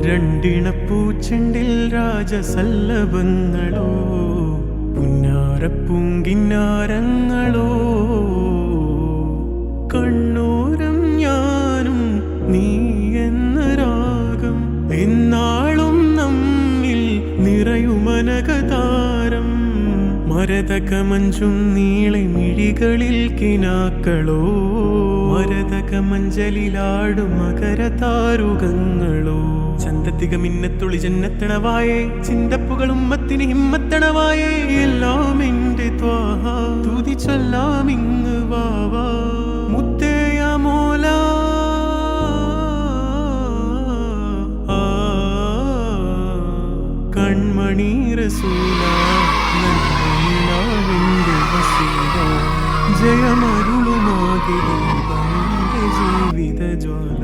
രണ്ടിണപ്പൂച്ചെണ്ടിൽ രാജസല്ലഭങ്ങളോ പുന്നാരപ്പൂങ്കിന്നാരങ്ങളോ കണ്ണൂരം ഞാനും നീ എന്ന രാഗം എന്നാളും നമ്മിൽ നിറയുമനകതാരം മരതകമഞ്ചും നീളെ മിഴികളിൽ കിനാക്കളോ മരതകമഞ്ചലിലാടും മകരതാരുകങ്ങളോ ചന്തത്തിക മിന്നത്തുളി ജന്നത്തണവായേ ചിന്തപ്പുകളും മത്തിന് ഹിമ്മത്തണവായേ എല്ലാം എന്റെ ത്വാഹ തുതി ചൊല്ലാമിങ് വാവാ മുത്തേയ മോല കൺമണി റസൂല നന്മയിലാവിന്റെ വസീല ജയമരുളുമാകെ ജീവിത ജ്വാല